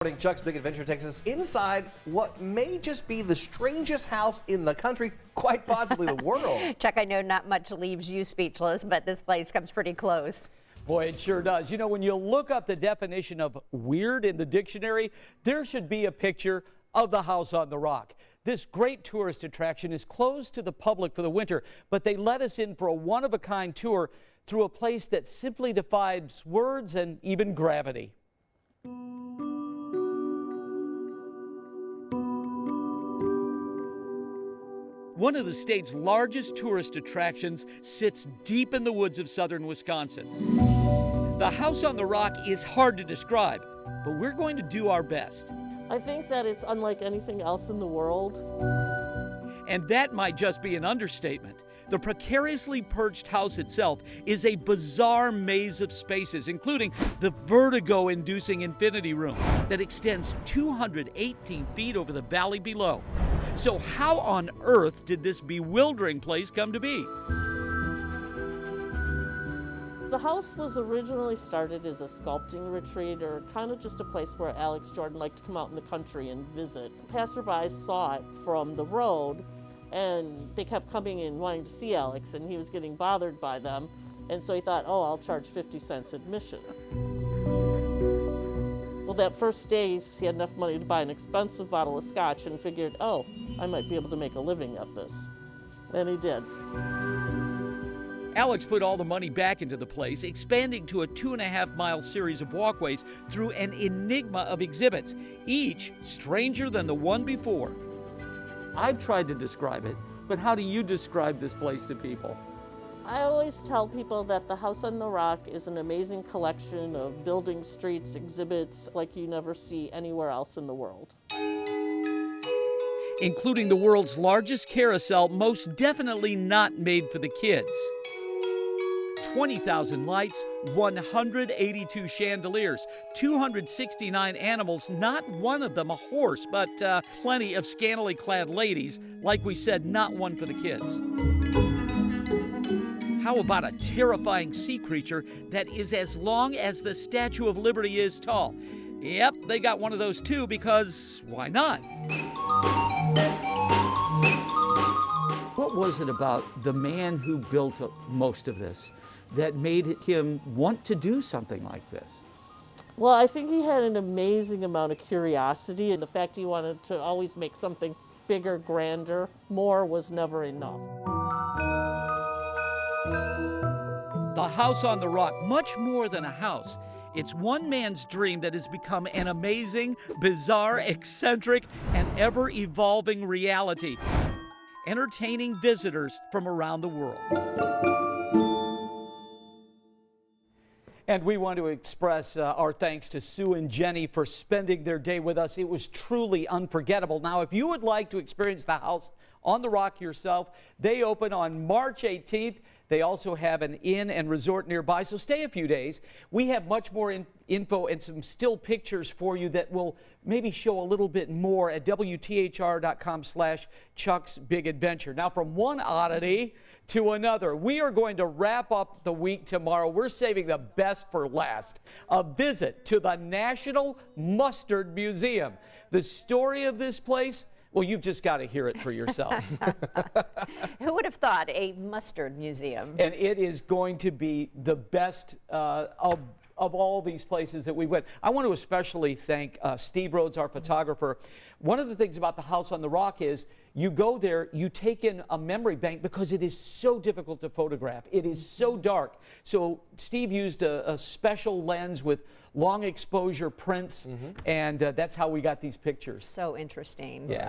Morning, Chuck's Big Adventure takes us inside what may just be the strangest house in the country, quite possibly the world. Chuck, I know not much leaves you speechless, but this place comes pretty close. Boy, it sure does. You know, when you look up the definition of weird in the dictionary, there should be a picture of the House on the Rock. This great tourist attraction is closed to the public for the winter, but they let us in for a one-of-a-kind tour through a place that simply defies words and even gravity. One of the state's largest tourist attractions sits deep in the woods of southern Wisconsin. The House on the Rock is hard to describe, but we're going to do our best. I think that it's unlike anything else in the world. And that might just be an understatement. The precariously perched house itself is a bizarre maze of spaces, including the vertigo-inducing infinity room that extends 218 feet over the valley below. So how on earth did this bewildering place come to be? The house was originally started as a sculpting retreat, or kind of just a place where Alex Jordan liked to come out in the country and visit. Passersby saw it from the road, and they kept coming in wanting to see Alex, and he was getting bothered by them. And so he thought, oh, I'll charge 50 cents admission. Well, that first day, he had enough money to buy an expensive bottle of scotch and figured, oh, I might be able to make a living at this. And he did. Alex put all the money back into the place, expanding to a 2.5-mile series of walkways through an enigma of exhibits, each stranger than the one before. I've tried to describe it, but how do you describe this place to people? I always tell people that the House on the Rock is an amazing collection of buildings, streets, exhibits like you never see anywhere else in the world. Including the world's largest carousel, most definitely not made for the kids. 20,000 lights, 182 chandeliers, 269 animals, not one of them a horse, but plenty of scantily clad ladies. Like we said, not one for the kids. How about a terrifying sea creature that is as long as the Statue of Liberty is tall? Yep, they got one of those too, because why not? What was it about the man who built most of this that made him want to do something like this? Well, I think he had an amazing amount of curiosity, and the fact he wanted to always make something bigger, grander, more was never enough. The House on the Rock, much more than a house. It's one man's dream that has become an amazing, bizarre, eccentric, and ever-evolving reality, entertaining visitors from around the world. And we want to express our thanks to Sue and Jenny for spending their day with us. It was truly unforgettable. Now, if you would like to experience the House on the Rock yourself, they open on March 18th. They also have an inn and resort nearby, so stay a few days. We have much more info and some still pictures for you that will maybe show a little bit more at WTHR.com/Chuck's Big Adventure. Now, from one oddity to another, we are going to wrap up the week tomorrow. We're saving the best for last. A visit to the National Mustard Museum. The story of this place, well, you've just got to hear it for yourself. Who would have thought a mustard museum? And it is going to be the best of all these places that we went. I want to especially thank Steve Rhodes, our photographer. One of the things about the House on the Rock is you go there, you take in a memory bank because it is so difficult to photograph. It is so dark. So Steve used a special lens with long exposure prints, and that's how we got these pictures. So interesting. Yeah.